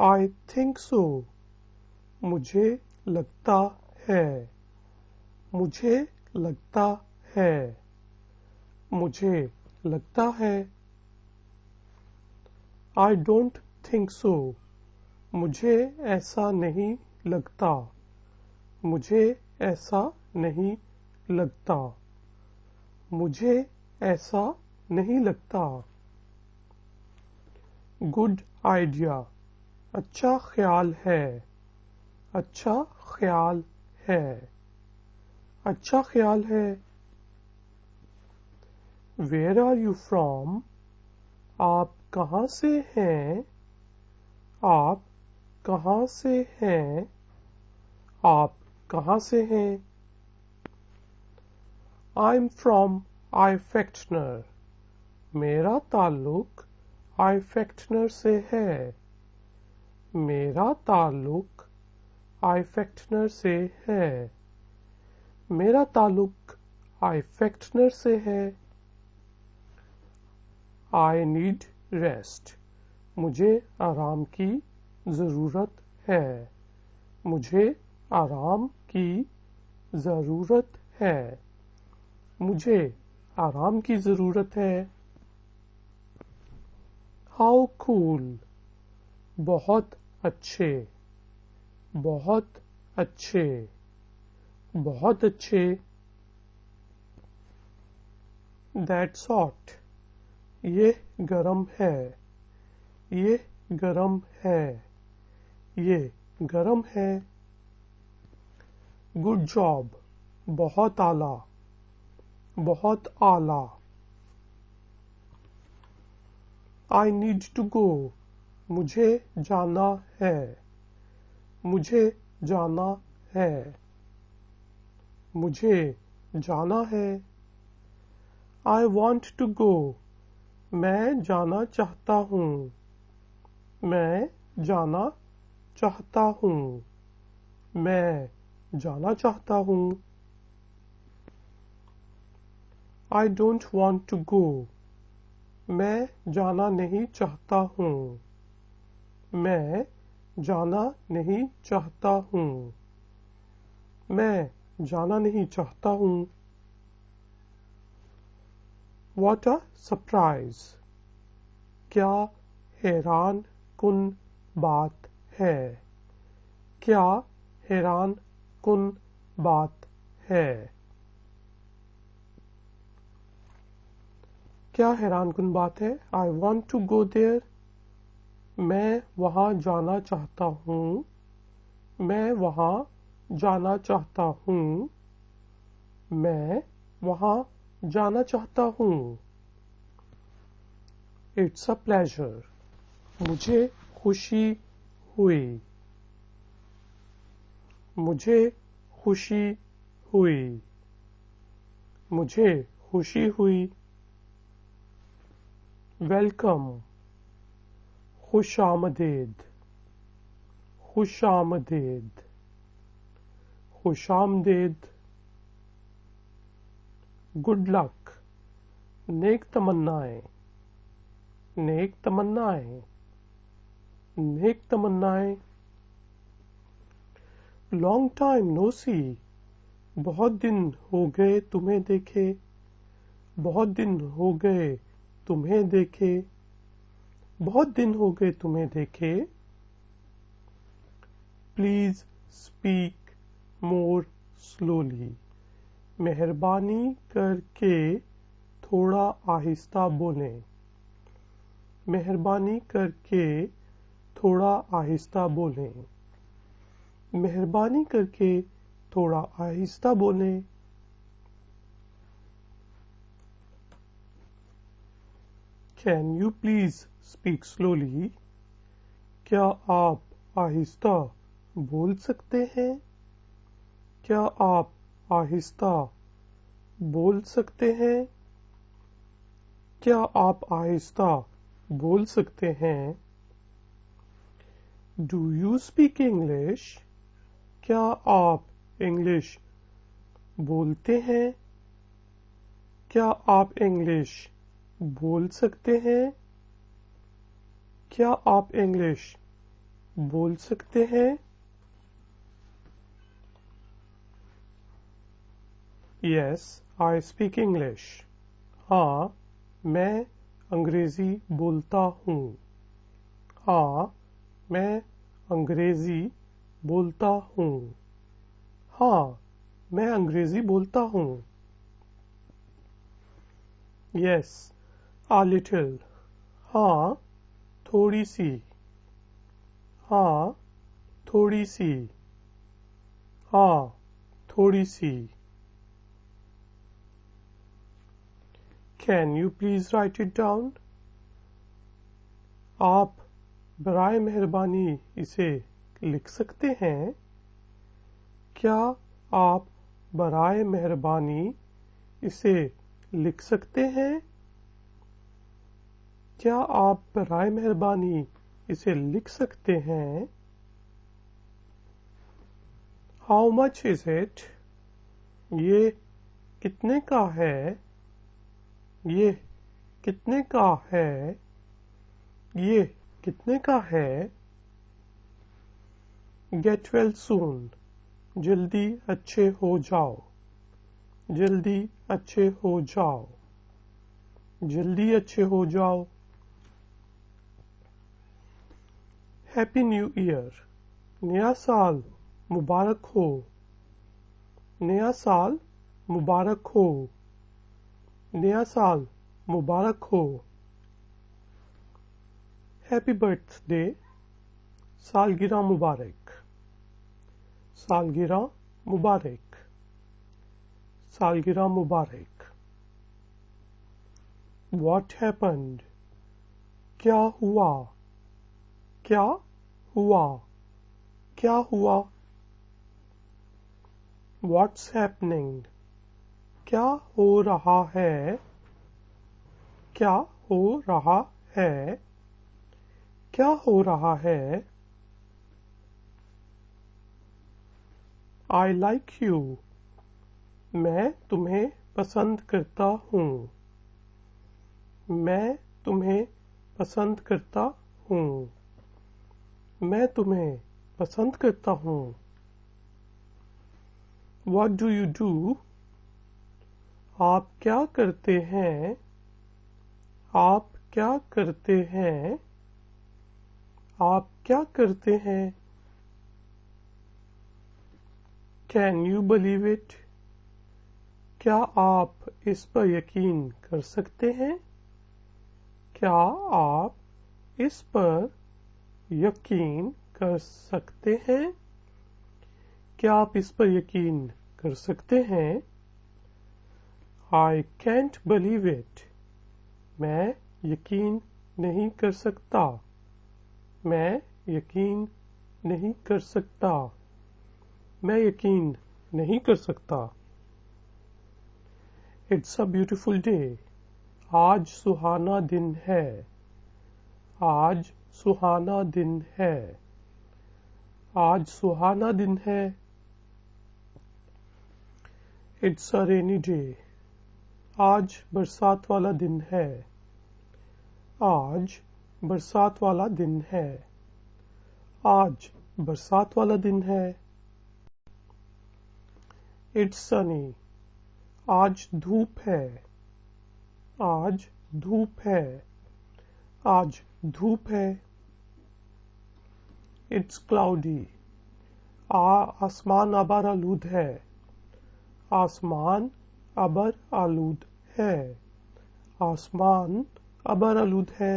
I think so. مجھے لگتا ہے. مجھے لگتا ہے. مجھے لگتا ہے. I don't think so. مجھے ایسا نہیں لگتا. مجھے ایسا نہیں لگتا. مجھے ایسا نہیں لگتا. Good idea. اچھا خیال ہے. اچھا خیال ہے. اچھا خیال ہے. Where are you from? آپ کہاں سے ہیں؟ آپ کہاں سے ہیں؟ آپ کہاں سے ہیں؟ I'm from Ifectner. میرا تعلق Ifectner سے ہے. میرا تعلق Ifectner سے ہے. میرا تعلق Ifectner سے ہے. I need rest. مجھے آرام کی ضرورت ہے. مجھے آرام کی ضرورت ہے. مجھے آرام کی ضرورت ہے. How cool. بہت اچھے. بہت اچھے. بہت اچھے. That's hot. یہ گرم ہے. یہ گرم ہے. یہ گرم ہے. Good job. بہت اعلیٰ. بہت اعلیٰ. I need to go. مجھے جانا ہے. مجھے جانا ہے. مجھے جانا ہے. I want to go. میں جانا چاہتا ہوں. میں جانا چاہتا ہوں. میں جانا چاہتا ہوں. I don't want to go. میں جانا نہیں چاہتا ہوں. میں جانا نہیں چاہتا ہوں. میں جانا نہیں چاہتا ہوں. What a surprise. کیا حیران کن بات ہے. کیا حیران کن بات ہے. کیا حیران کن بات ہے. I want to go there. میں وہاں جانا چاہتا ہوں. میں وہاں جانا چاہتا ہوں. میں وہاں جانا چاہتا ہوں. It's a pleasure. مجھے خوشی ہوئی. مجھے خوشی ہوئی. مجھے خوشی ہوئی. ویلکم. خوش آمدید. خوش آمدید. خوش آمدید. Good luck. نیک تمنائیں. نیک تمنائیں. نیک تمنائیں. Long time no see. بہت دن ہو گئے تمہیں دیکھے. بہت دن ہو گئے تمہیں دیکھے. بہت دن ہو گئے تمہیں دیکھے. Please speak more slowly. مہربانی کر کے تھوڑا آہستہ بولیں. مہربانی کر کے تھوڑا آہستہ بولیں. مہربانی کر کے تھوڑا آہستہ بولیں. Can you please speak slowly? کیا آپ آہستہ بول سکتے ہیں؟ کیا آپ آہستہ بول سکتے ہیں؟ کیا آپ آہستہ بول سکتے ہیں؟ Do you speak English? کیا آپ انگلش بولتے ہیں؟ کیا آپ انگلش بول سکتے ہیں؟ کیا آپ انگلش बोल सकते हैं? Yes, I speak English. हाँ, मैं अंग्रेजी बोलता हूँ. हाँ, मैं अंग्रेजी बोलता हूँ. हाँ, मैं अंग्रेजी बोलता हूँ. Yes, a little. हाँ, थोड़ी सी. हाँ, थोड़ी सी. हाँ, थोड़ी सी. Can you please write it down? आप बराए मेहरबानी इसे लिख सकते हैं? क्या आप बराए मेहरबानी इसे लिख सकते हैं? क्या आप बराए मेहरबानी इसे लिख सकते हैं? How much is it? ये कितने का है? ये कितने का है? ये कितने का है? Get well soon. जल्दी अच्छे हो जाओ. जल्दी अच्छे हो जाओ. जल्दी अच्छे हो जाओ. Happy New Year. नया साल मुबारक हो. नया साल मुबारक हो. नया साल मुबारक हो. Happy birthday. सालगिरह मुबारक. सालगिरह मुबारक. सालगिरह मुबारक. What happened? क्या हुआ? क्या हुआ? क्या हुआ? What's happening? क्या हो रहा है? क्या हो रहा है? क्या हो रहा है? I like you. मैं तुम्हें पसंद करता हूँ. मैं तुम्हें पसंद करता हूँ. मैं तुम्हें पसंद करता हूँ. What do you do? आप क्या करते हैं? आप क्या करते हैं? आप क्या करते हैं? Can you believe it? क्या आप इस पर यकीन कर सकते हैं? क्या आप इस पर यकीन कर सकते हैं? क्या आप इस पर यकीन कर सकते हैं? I can't believe it. मैं यकीन नहीं कर सकता. मैं यकीन नहीं कर सकता. मैं यकीन नहीं कर सकता. It's a beautiful day. आज सुहाना दिन है. आज सुहाना दिन है. आज सुहाना दिन है. It's a rainy day. आज बरसात वाला दिन है. आज बरसात वाला दिन है. आज बरसात वाला दिन है. It's sunny. आज धूप है. आज धूप है. आज धूप है. It's cloudy. आसमान अबर आलूद है. आसमान अबर आलूद है. आसमान अबर आलूद है.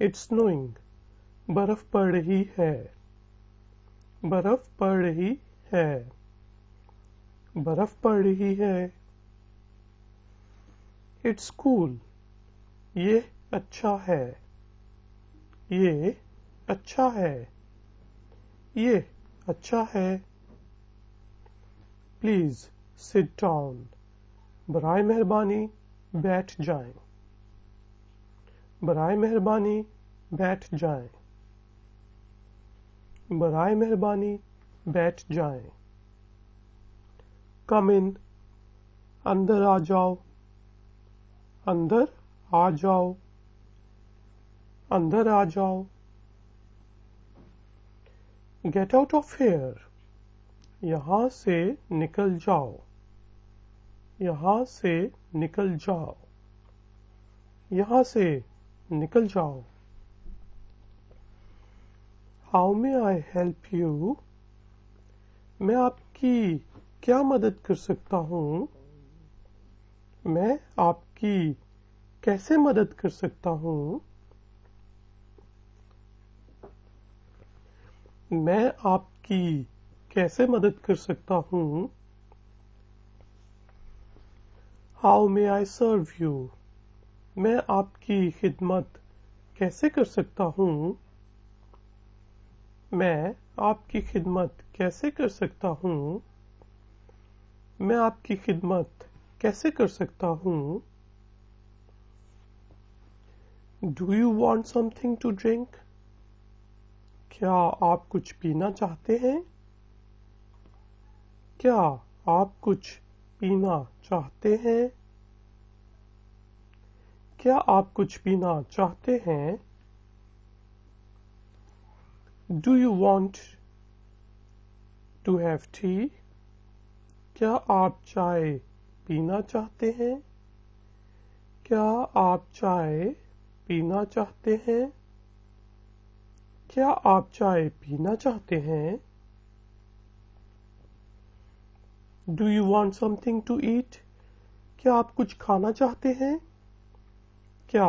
It's snowing. बर्फ पड़ रही है. बर्फ पड़ रही है. बर्फ पड़ रही है. It's cool. ये अच्छा है. ये अच्छा है. ये अच्छा है. Please sit down. बराए मेहरबानी बैठ जाएं. बराए मेहरबानी बैठ जाएं. बराए मेहरबानी बैठ जाएं. Come in. अंदर आ जाओ. अंदर आ जाओ. अंदर आ जाओ. Get out of here. यहाँ से निकल जाओ. यहाँ से निकल जाओ. यहाँ से निकल जाओ. How may I help you? मैं आपकी क्या मदद कर सकता हूँ? मैं आपकी कैसे मदद कर सकता हूँ? मैं आपकी कैसे मदद कर सकता हूँ? How may I serve you? मैं आपकी खिदमत कैसे कर सकता हूँ? मैं आपकी खिदमत कैसे कर सकता हूँ? मैं आपकी खिदमत कैसे कर सकता हूँ? Do you want something to drink? क्या आप कुछ पीना चाहते हैं? क्या आप कुछ पीना चाहते हैं? क्या आप कुछ पीना चाहते हैं? Do you want to have tea? क्या आप चाय पीना चाहते हैं? क्या आप चाय पीना चाहते हैं? क्या आप चाय पीना चाहते हैं? Do you want something to eat? क्या आप कुछ खाना चाहते हैं? क्या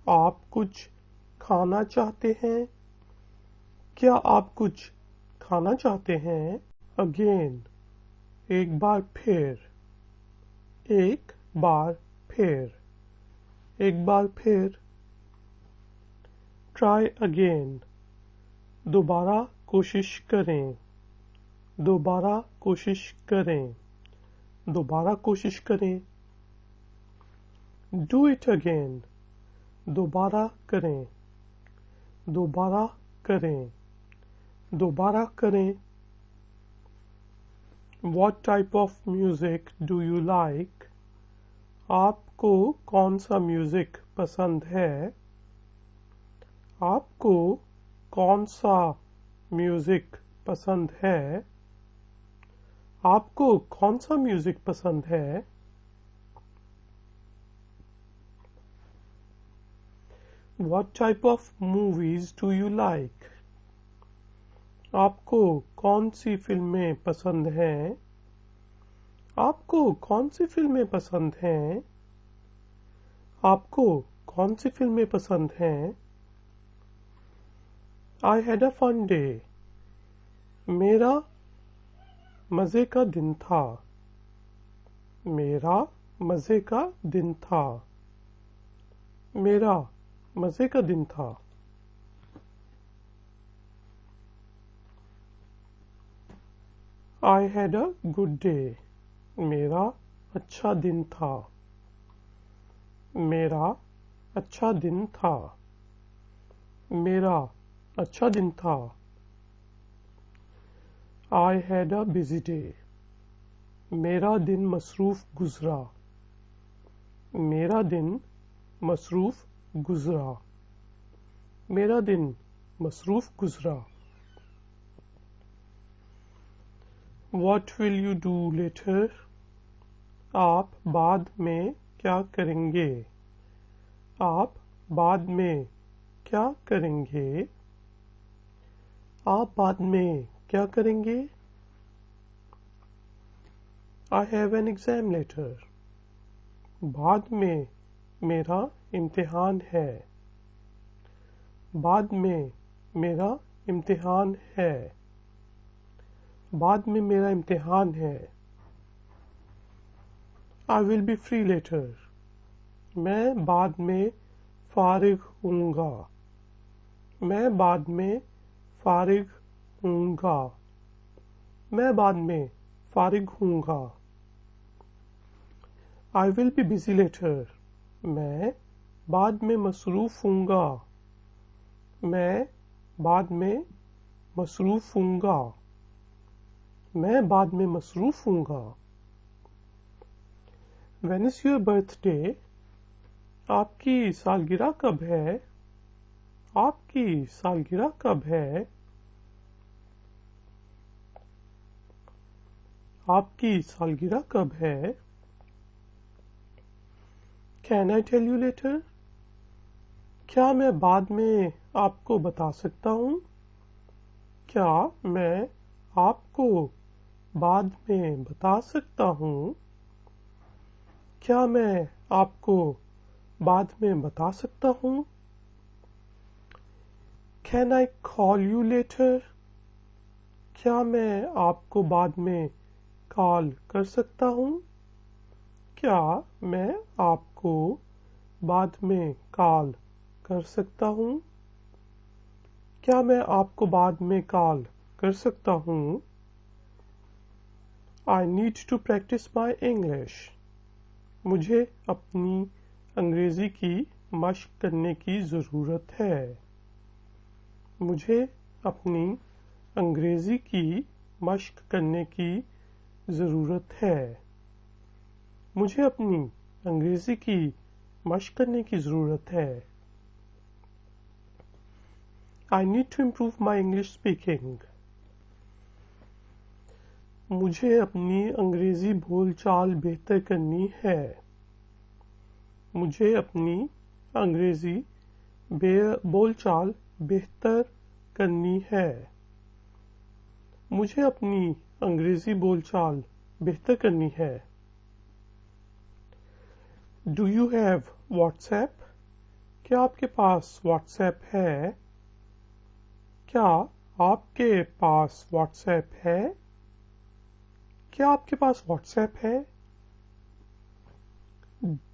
आप कुछ खाना चाहते हैं? क्या आप कुछ खाना चाहते हैं? Again, एक बार फिर. एक बार फिर. एक बार फिर. Try again. दोबारा कोशिश करें. दोबारा कोशिश करें. दोबारा कोशिश करें. Do it again. दोबारा करें. दोबारा करें. दोबारा करें. What type of music do you like? आपको कौन सा म्यूजिक पसंद है? आपको कौन सा म्यूजिक पसंद है? आपको कौन सा म्यूजिक पसंद है? What type of movies do you like? आपको कौन सी फिल्में पसंद हैं? आपको कौन सी फिल्में पसंद हैं? आपको कौन सी फिल्में पसंद हैं? I had a fun day. मेरा मजे का दिन था. मेरा मजे का दिन था. मेरा मजे का दिन था. I had a good day. मेरा अच्छा दिन था. मेरा अच्छा दिन था. मेरा अच्छा दिन था. I had a busy day. मेरा दिन मसरूफ गुजरा. मेरा दिन मसरूफ गुजरा. मेरा दिन मसरूफ गुजरा. What will you do later? आप बाद में क्या करेंगे? आप बाद में क्या करेंगे? आप बाद में क्या करेंगे? I have an exam later. बाद में मेरा इम्तिहान है. बाद में मेरा इम्तिहान है. बाद में मेरा इम्तिहान है. I will be free later. मैं बाद में फारिग हूँगा. मैं बाद में फारिग हूँगा. मैं बाद में फारिग हूँगा. I will be busy later. मैं बाद में मसरूफ हूँगा. मैं बाद में मसरूफ हूँगा. मैं बाद में मसरूफ हूँगा. When is your birthday? आपकी सालगिरह कब है? आपकी सालगिरह कब है? आपकी सालगिरह कब है? Can I tell you later? क्या मैं बाद में आपको बता सकता हूँ? क्या मैं आपको बाद में बता सकता हूँ? क्या मैं आपको बाद में बता सकता हूँ? Can I call you later? क्या मैं आपको बाद में कॉल कर सकता हूँ? क्या मैं आपको बाद में कॉल कर सकता हूँ? क्या मैं आपको बाद में कॉल कर सकता हूँ? I need to practice my English. मुझे अपनी अंग्रेजी की मशक करने की ज़रूरत है. मुझे अपनी अंग्रेजी की मशक करने की ज़रूरत है. मुझे अपनी अंग्रेजी की मशक करने की ज़रूरत है. I need to improve my English speaking. मुझे अपनी अंग्रेजी बोलचाल बेहतर करनी है. मुझे अपनी अंग्रेजी बोलचाल बेहतर करनी है. मुझे अपनी अंग्रेजी बोलचाल बेहतर करनी है. Do you have WhatsApp? क्या आपके पास WhatsApp है? क्या आपके पास WhatsApp है? क्या आपके पास WhatsApp है?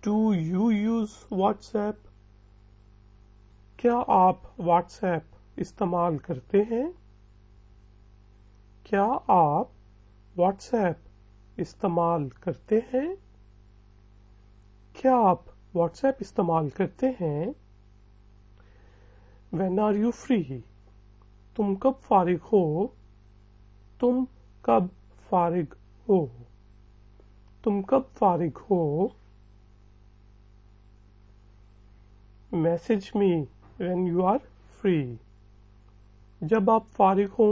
Do you use WhatsApp? क्या आप WhatsApp इस्तेमाल करते हैं? क्या आप WhatsApp इस्तेमाल करते हैं? क्या आप WhatsApp इस्तेमाल करते हैं? When are you free? तुम कब फारिग हो? तुम कब फारिग हो? तुम कब फारिग हो? Message me when you are free. जब आप फारिग हो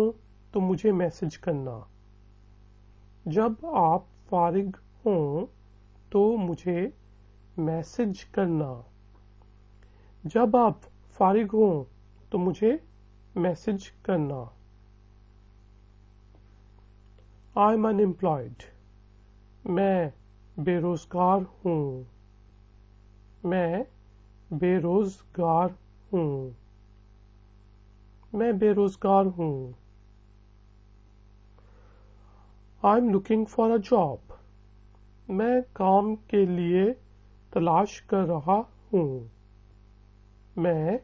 तो मुझे मैसेज करना. जब आप फारिग हो तो मुझे मैसेज करना. जब आप फारिग हो तो मुझे मैसेज करना. I'm unemployed. मैं बेरोजगार हूँ. मैं बेरोजगार हूँ. मैं बेरोजगार हूँ. I'm looking for a job. मैं काम के लिए तलाश कर रहा हूँ. मैं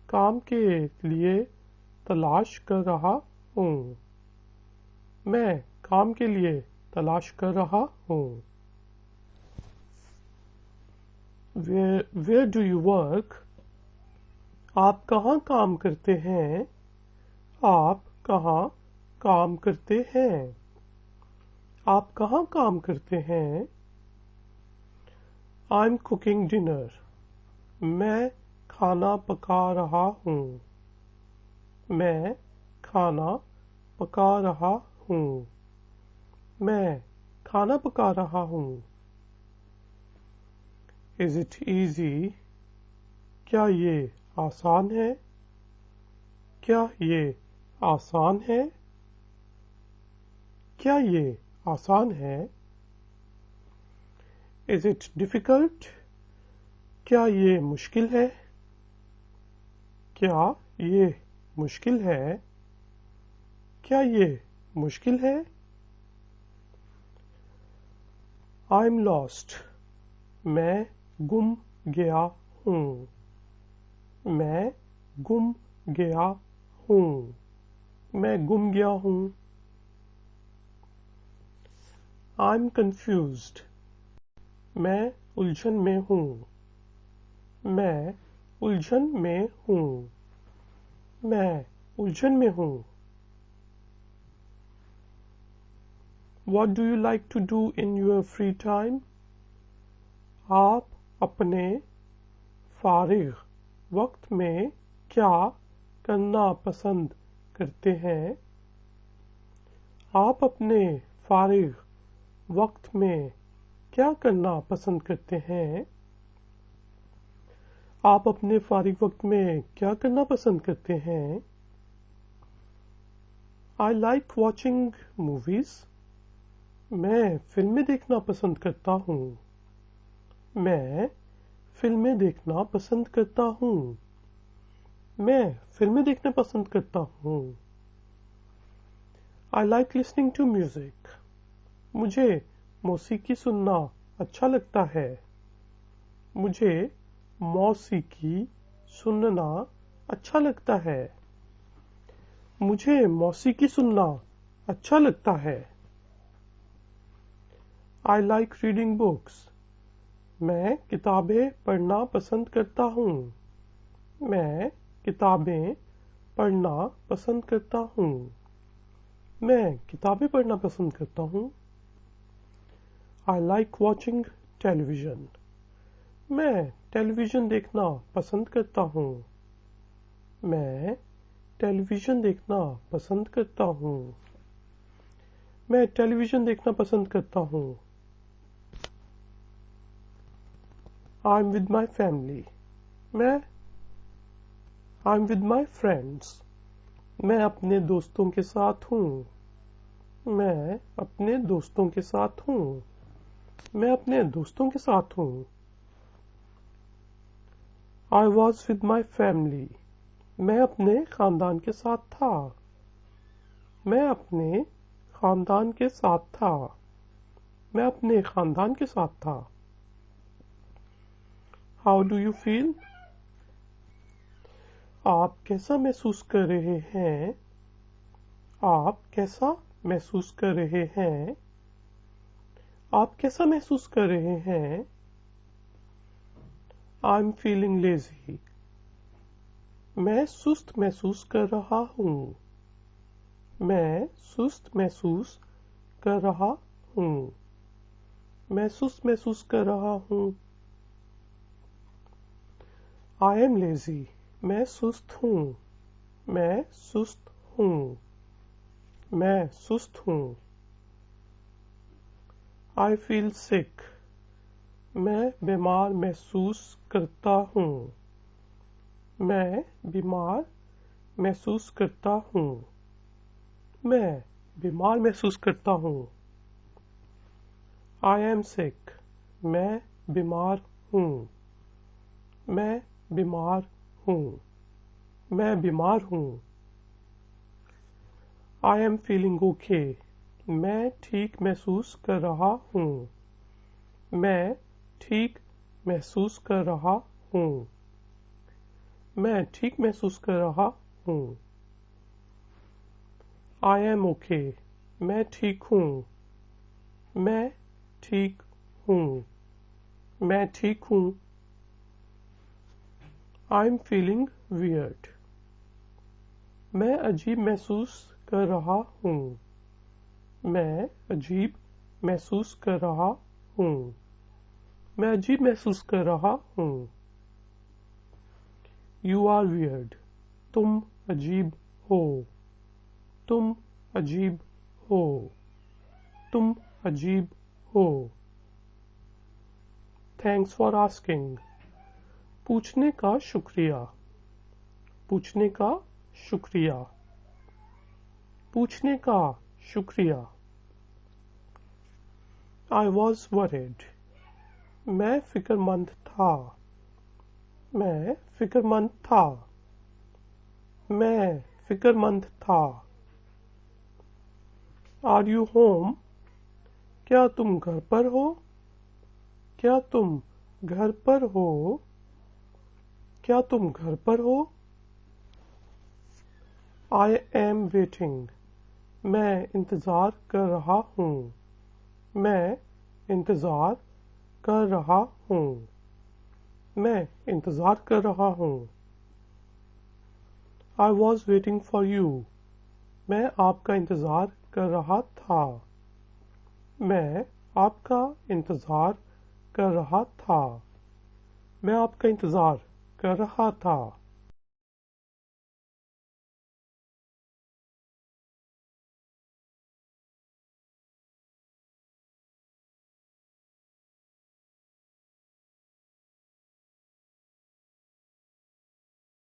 काम के लिए तलाश कर रहा हूँ. मैं काम के लिए तलाश कर रहा हूँ. Where do you work? आप कहाँ काम करते हैं? आप कहाँ काम करते हैं? आप कहाँ काम करते हैं? I'm cooking dinner. मैं खाना पका रहा हूँ. मैं खाना पका रहा हूँ. मैं खाना पका रहा हूँ. Is it easy? क्या ये आसान है? क्या ये आसान है? क्या ये आसान है? Is it difficult? क्या ये मुश्किल है? क्या ये मुश्किल है? क्या ये मुश्किल है? I'm lost. मैं गुम गया हूँ. मैं गुम गया हूँ. मैं गुम गया हूँ. I'm confused. मैं उलझन में हूँ. मैं उलझन में हूँ. मैं उलझन में हूँ. What do you like to do in your free time? आप अपने फारिग वक्त में क्या करना पसंद करते हैं? आप अपने फारिग वक्त में क्या करना पसंद करते हैं? आप अपने फारिग वक्त में क्या करना पसंद करते हैं? I like watching movies. मैं फिल्में देखना पसंद करता हूँ. मैं फिल्में देखना पसंद करता हूँ. मैं फिल्में देखना पसंद करता हूँ. I like listening to music. मुझे मौसीकी सुनना अच्छा लगता है. मुझे मौसीकी सुनना अच्छा लगता है. मुझे मौसीकी सुनना अच्छा लगता है. I like reading books. मैं किताबें पढ़ना पसंद करता हूँ. मैं किताबें पढ़ना पसंद करता हूँ. मैं किताबें पढ़ना पसंद करता हूँ. I like watching television. मैं टेलीविज़न देखना पसंद करता हूँ. मैं टेलीविज़न देखना पसंद करता हूँ. मैं टेलीविज़न देखना पसंद करता हूँ. I'm with my family. I'm with my friends. मैं अपने दोस्तों के साथ हूँ. मैं अपने दोस्तों के साथ हूँ. मैं अपने दोस्तों के साथ हूँ. I was with my family. मैं अपने खानदान के साथ था. मैं अपने खानदान के साथ था. मैं अपने खानदान के साथ था. How do you feel? आप कैसा महसूस कर रहे हैं? आप कैसा महसूस कर रहे हैं? आप कैसा महसूस कर रहे हैं? I'm feeling lazy. मैं सुस्त महसूस कर रहा हूँ. मैं सुस्त महसूस कर रहा हूँ. मैं सुस्त महसूस कर रहा हूँ. I am lazy. मैं सुस्त हूँ. मैं सुस्त हूँ. मैं सुस्त हूँ. I feel sick. मैं बीमार महसूस करता हूँ. मैं बीमार महसूस करता हूँ. मैं बीमार महसूस करता हूँ. I am sick. मैं बीमार हूँ. मैं बीमार हूँ. मैं बीमार हूँ. I am feeling okay. मैं ठीक महसूस कर रहा हूँ. मैं ठीक महसूस कर रहा हूँ. मैं ठीक महसूस कर रहा हूँ. I am okay. मैं ठीक हूँ. मैं ठीक हूँ. मैं ठीक हूँ. I'm feeling weird. मैं अजीब महसूस कर रहा हूँ. मैं अजीब महसूस कर रहा हूँ. मैं अजीब महसूस कर रहा हूँ. You are weird. तुम अजीब हो. तुम अजीब हो. तुम अजीब हो. Thanks for asking. पूछने का शुक्रिया. पूछने का शुक्रिया. पूछने का शुक्रिया. I was worried. मैं फिक्रमंद था. मैं फिक्रमंद था. मैं फिक्रमंद था. Are you home? क्या तुम घर पर हो? क्या तुम घर पर हो? क्या तुम घर पर हो? I am waiting. मैं इंतज़ार कर रहा हूँ. मैं इंतज़ार कर रहा हूँ. मैं इंतज़ार कर रहा हूँ. I was waiting for you. मैं आपका इंतज़ार कर रहा था. मैं आपका इंतज़ार कर रहा था. मैं आपका इंतज़ार कर रहा था.